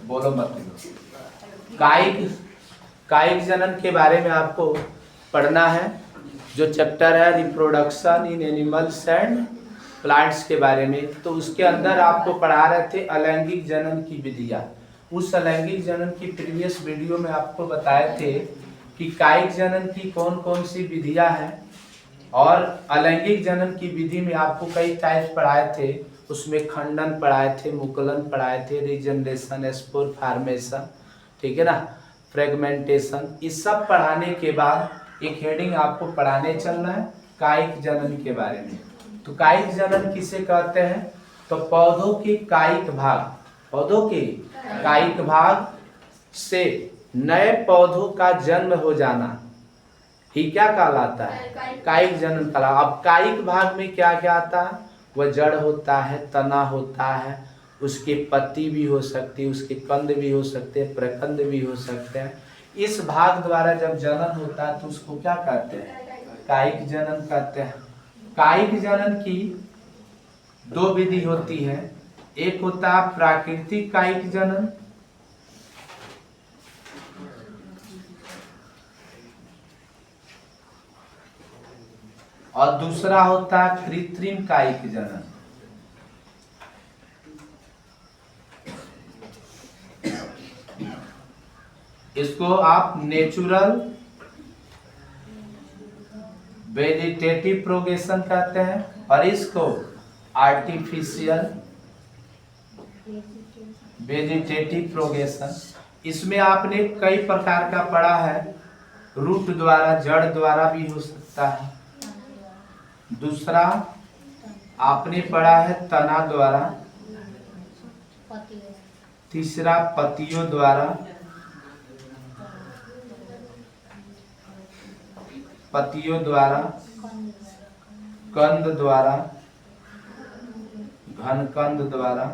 बोलो मत लो। कायिक जनन के बारे में आपको पढ़ना है, जो चैप्टर है reproduction in animals and plants के बारे में। तो उसके अंदर आपको पढ़ा रहे थे अलैंगिक जनन की विधियां। उस अलैंगिक जनन की प्रीवियस वीडियो में आपको बताए थे कि कायिक जनन की कौन कौन सी विधियां हैं, और अलैंगिक जनन की विधि में आपको कई टाइप्स पढ़ाए थे। उसमें खंडन पढ़ाए थे, मुकुलन पढ़ाए थे, रीजनरेशन, स्पोर फॉर्मेशन, ठीक है ना, फ्रेगमेंटेशन। इस सब पढ़ाने के बाद एक हेडिंग आपको पढ़ाने चलना है कायिक जनन के बारे में। तो कायिक जनन किसे कहते हैं? तो पौधों के कायिक भाग, पौधों के कायिक भाग से नए पौधों का जन्म हो जाना ही क्या कहलाता है? कायिक जनन कहलाता। अब कायिक भाग में क्या क्या आता है? वह जड़ होता है, तना होता है, उसके पत्ती भी हो सकती है, उसके कंद भी हो सकते हैं, प्रकंद भी हो सकते हैं। इस भाग द्वारा जब जनन होता है तो उसको क्या कहते हैं? कायिक जनन कहते हैं। कायिक जनन की दो विधि होती है। एक होता है प्राकृतिक कायिक जनन, और दूसरा होता है कृत्रिम कायिक जनन। इसको आप नेचुरल वेजिटेटिव प्रोग्रेशन कहते हैं, और इसको आर्टिफिशियल वेजिटेटिव प्रोग्रेशन। इसमें आपने कई प्रकार का पढ़ा है। रूट द्वारा, जड़ द्वारा भी हो सकता है। दूसरा आपने पढ़ा है तना द्वारा। तीसरा पत्तियों द्वारा, पत्तियों द्वारा, कंद द्वारा, घनकंद द्वारा,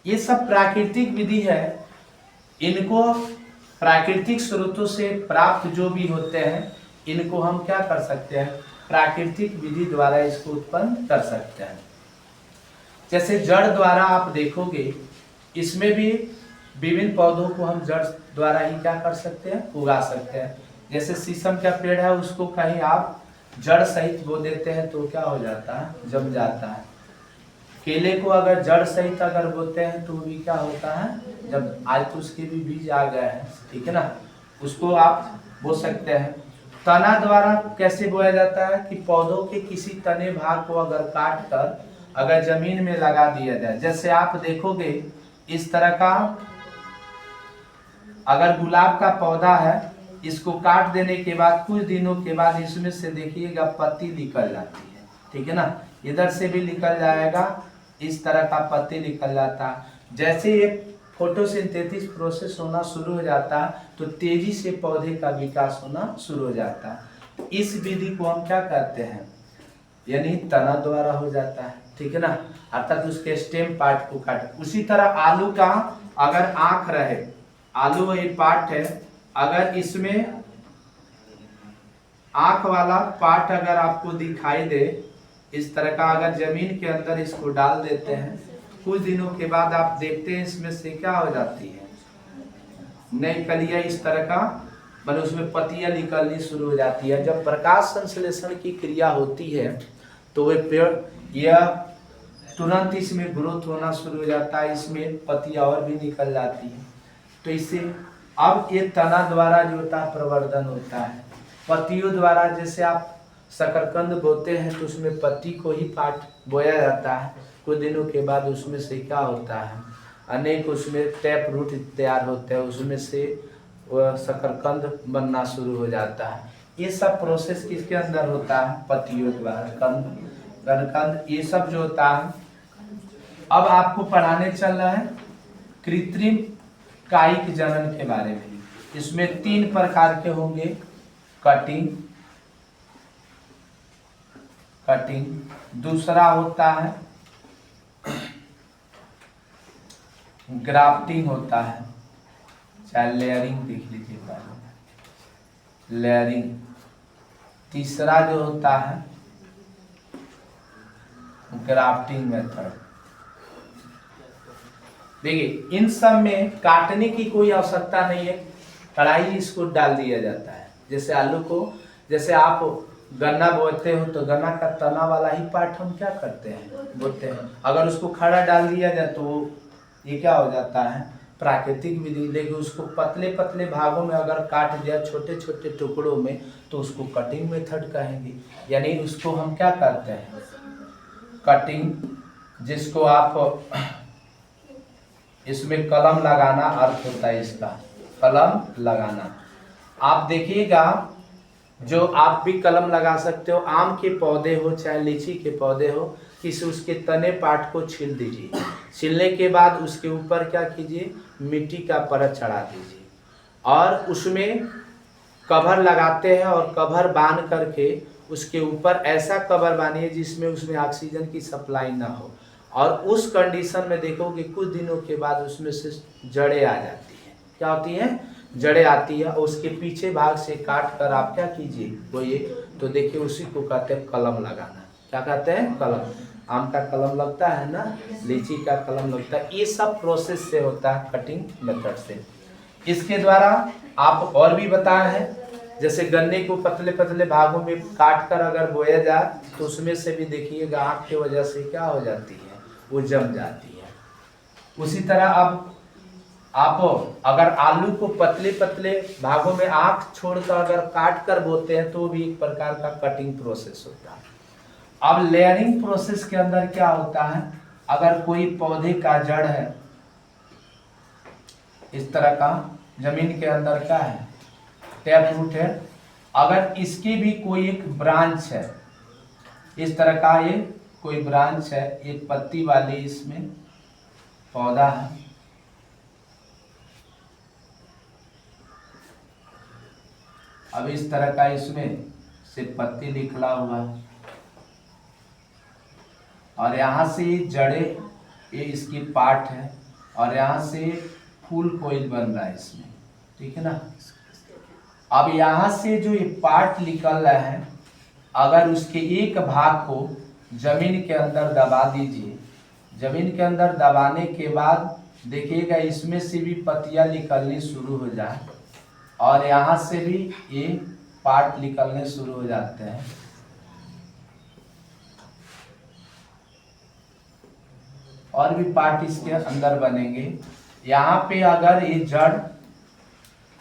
ये सब प्राकृतिक विधि है। इनको प्राकृतिक स्रोतों से प्राप्त जो भी होते हैं, इनको हम क्या कर सकते हैं? प्राकृतिक विधि द्वारा इसको उत्पन्न कर सकते हैं। जैसे जड़ द्वारा आप देखोगे, इसमें भी विभिन्न पौधों को हम जड़ द्वारा ही क्या कर सकते हैं? उगा सकते हैं। जैसे शीशम का पेड़ है, उसको कहीं आप जड़ सहित बो देते हैं तो क्या हो जाता है? जम जाता है। केले को अगर जड़ सहित अगर बोते हैं तो भी क्या होता है? जब आज तो उसके भी बीज आ गए हैं, ठीक है ना, उसको आप बो सकते हैं। तना द्वारा कैसे बोया जाता है? कि पौधों के किसी तने भाग को अगर काट कर अगर जमीन में लगा दिया जाए, जैसे आप देखोगे इस तरह का, अगर गुलाब का पौधा है, इसको काट देने के बाद कुछ दिनों के बाद इसमें से देखिएगा पत्ती निकल जाती है, ठीक है ना, इधर से भी निकल जाएगा, इस तरह का पत्ती निकल जाता है। जैसे ये फोटोसिंथेसिस प्रोसेस होना शुरू हो जाता है तो तेजी से पौधे का विकास होना शुरू हो जाता है। तो इस विधि को हम क्या कहते हैं? यानी तना द्वारा हो जाता है, ठीक है ना, अर्थात उसके स्टेम पार्ट को काट। उसी तरह आलू का अगर आंख रहे, आलू ये पार्ट है, अगर इसमें आंख वाला पार्ट अगर आपको दिखाई दे, इस तरह का अगर जमीन के अंदर इसको डाल देते हैं, कुछ दिनों के बाद आप देखते हैं इसमें से क्या हो जाती है? नई कलियां इस तरह का, मतलब उसमें पत्तियां निकलनी शुरू हो जाती है। जब प्रकाश संश्लेषण की क्रिया होती है तो वे पेड़ यह तुरंत इसमें ग्रोथ होना शुरू हो जाता है, इसमें पत्तियां और भी निकल जाती है। तो इससे अब ये तना द्वारा जो होता है प्रवर्धन होता है। पत्तियों द्वारा जैसे आप शकरकंद बोते हैं तो उसमें पत्ती को ही पाट बोया जाता है, कुछ दिनों के बाद उसमें से क्या होता है? अनेक उसमें टैप रूट तैयार होते हैं, उसमें से वह शकरकंद बनना शुरू हो जाता है। ये सब प्रोसेस किसके अंदर होता है? पत्तियों द्वारा, कंद, घनकंद, ये सब जो होता है। अब आपको पढ़ाने चल रहा है कृत्रिम कायिक जनन के बारे में। इसमें 3 प्रकार के होंगे, कटिंग, दूसरा होता है ग्राफ्टिंग होता है, चाहे लेयरिंग देख लीजिए पहले, लेयरिंग। तीसरा जो होता है ग्राफ्टिंग मेथड। देखिए इन सब में काटने की कोई आवश्यकता नहीं है, कढ़ाई इसको डाल दिया जाता है। जैसे आलू को, जैसे आप गन्ना बोते हो तो गन्ना का तना वाला ही पार्ट हम क्या करते हैं, बोते हैं। अगर उसको खड़ा डाल दिया जाए तो ये क्या हो जाता है, प्राकृतिक विधि। लेकिन उसको पतले पतले भागों में अगर काट दिया, छोटे छोटे टुकड़ों में, तो उसको कटिंग मेथड कहेंगे। यानी उसको हम क्या करते हैं, कटिंग, जिसको आप इसमें कलम लगाना अर्थ होता है इसका, कलम लगाना। आप देखिएगा जो आप भी कलम लगा सकते हो, आम के पौधे हो चाहे लीची के पौधे हो, किसी उसके तने पार्ट को छील दीजिए। छीलने के बाद उसके ऊपर क्या कीजिए, मिट्टी का परत चढ़ा दीजिए और उसमें कवर लगाते हैं। और कवर बांध करके उसके ऊपर ऐसा कवर बांधिए जिसमें उसमें ऑक्सीजन की सप्लाई ना हो। और उस कंडीशन में देखोगे कुछ दिनों के बाद उसमें से जड़ें आ जाती हैं। क्या होती हैं, जड़ें आती है। उसके पीछे भाग से काट कर आप क्या कीजिए, वो ये तो देखिए उसी को कहते हैं कलम लगाना। क्या कहते हैं, कलम। आम का कलम लगता है ना, लीची का कलम लगता है। ये सब प्रोसेस से होता है, कटिंग मेथड से। इसके द्वारा आप और भी बताए हैं, जैसे गन्ने को पतले पतले भागों में काट कर अगर बोया जाए तो उसमें से भी देखिएगा आग की वजह से क्या हो जाती है, वो जम जाती है। उसी तरह अब आप अगर आलू को पतले पतले भागों में आंख छोड़कर अगर काट कर बोते हैं तो भी एक प्रकार का कटिंग प्रोसेस होता है। अब लेयरिंग प्रोसेस के अंदर क्या होता है, अगर कोई पौधे का जड़ है इस तरह का, जमीन के अंदर क्या है, टैप रूट है, अगर इसकी भी कोई एक ब्रांच है, इस तरह का ये कोई ब्रांच है, एक पत्ती वाली इसमें पौधा है, अब इस तरह का इसमें से पत्ती निकला हुआ है और यहाँ से जड़े, ये इसकी पार्ट है और यहाँ से फूल कोइल बन रहा है इसमें, ठीक है ना। अब यहाँ से जो ये पार्ट निकल रहा है, अगर उसके एक भाग को जमीन के अंदर दबा दीजिए, जमीन के अंदर दबाने के बाद देखिएगा इसमें से भी पत्तियां निकलनी शुरू हो जाए और यहाँ से भी ये पार्ट निकलने शुरू हो जाते हैं। और भी पार्ट इसके अंदर बनेंगे। यहाँ पे अगर ये जड़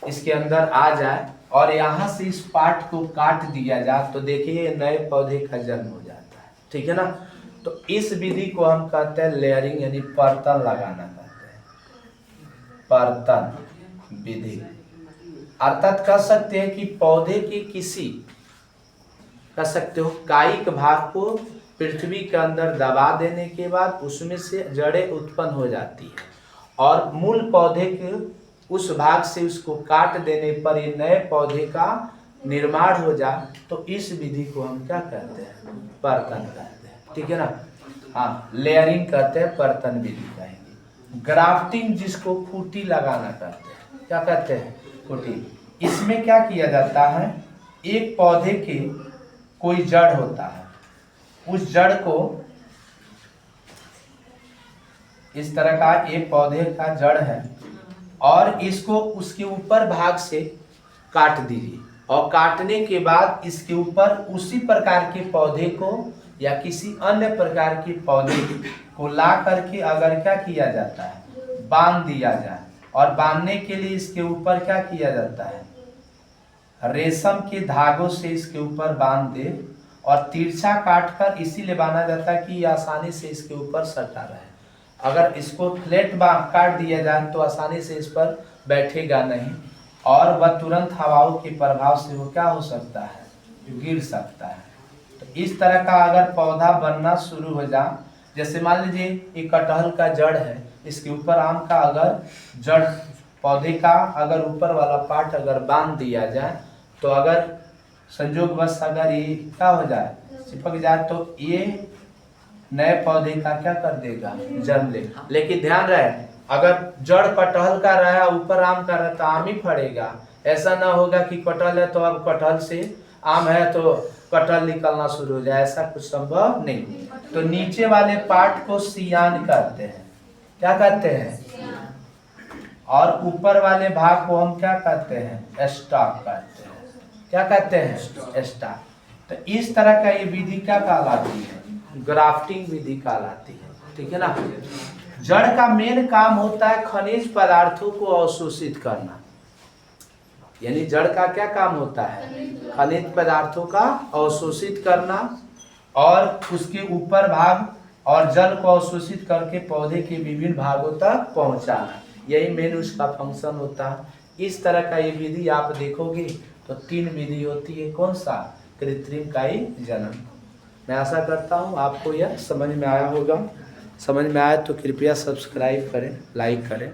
इसके अंदर आ जाए और यहाँ से इस पार्ट को काट दिया जाए तो देखिए नए पौधे का जन्म हो जाता है, ठीक है ना। तो इस विधि को हम कहते हैं लेयरिंग, यानी परतन लगाना कहते हैं, परतन विधि। अर्थात कह सकते हैं कि पौधे के किसी, कह सकते हो, कायिक भाग को पृथ्वी के अंदर दबा देने के बाद उसमें से जड़ें उत्पन्न हो जाती है और मूल पौधे के उस भाग से उसको काट देने पर ये नए पौधे का निर्माण हो जाए, तो इस विधि को हम क्या कहते हैं, परतन कहते हैं, ठीक है ना। हाँ, लेयरिंग कहते हैं, परतन विधि कहेंगे। ग्राफ्टिंग जिसको खूंटी लगाना कहते हैं, क्या कहते हैं, खूंटी। इसमें क्या किया जाता है, एक पौधे के कोई जड़ होता है, उस जड़ को इस तरह का एक पौधे का जड़ है और इसको उसके ऊपर भाग से काट दीजिए और काटने के बाद इसके ऊपर उसी प्रकार के पौधे को या किसी अन्य प्रकार के पौधे को ला करके अगर क्या किया जाता है, बांध दिया जाए। और बांधने के लिए इसके ऊपर क्या किया जाता है, रेशम के धागों से इसके ऊपर बांध दे और तिरछा काट कर इसीलिए बांधा जाता है कि आसानी से इसके ऊपर सटा रहे। अगर इसको फ्लैट काट दिया जाए तो आसानी से इस पर बैठेगा नहीं और वह तुरंत हवाओं के प्रभाव से वो क्या हो सकता है, गिर सकता है। तो इस तरह का अगर पौधा बनना शुरू हो जाए, जैसे मान लीजिए एक कटहल का जड़ है, इसके ऊपर आम का अगर जड़ पौधे का अगर ऊपर वाला पार्ट अगर बांध दिया जाए तो अगर संयोगवश अगर ये क्या हो जाए, चिपक जाए, तो ये नए पौधे का क्या कर देगा, जन्म ले। लेकिन ध्यान रहे, अगर जड़ कटहल का रहा ऊपर आम का रहा तो आम ही फड़ेगा। ऐसा ना होगा कि कटहल है तो अब कटहल से आम है तो कटहल निकलना शुरू हो जाए, ऐसा कुछ संभव नहीं। तो नीचे वाले पार्ट को सियान कहते हैं। क्या कहते हैं? और ऊपर वाले भाग को हम क्या कहते हैं? स्टॉक कहते हैं। क्या कहते हैं? स्टॉक। तो इस तरह का ये विधि क्या कहलाती है? ग्राफ्टिंग विधि कहलाती है। ठीक है ना। जड़ का मेन काम होता है खनिज पदार्थों को अवशोषित करना। यानी जड़ का क्या काम होता है? खनिज पदार्थों का अवशोषित करना और उसके ऊपर भाग और जल को अवशोषित करके पौधे के विभिन्न भागों तक पहुंचाना। यही मेन उसका फंक्शन होता है। इस तरह का ये विधि आप देखोगे तो 3 विधि होती है। कौन सा? कृत्रिम काई जनन। मैं आशा करता हूँ आपको यह समझ में आया होगा। समझ में आया तो कृपया सब्सक्राइब करें, लाइक करें।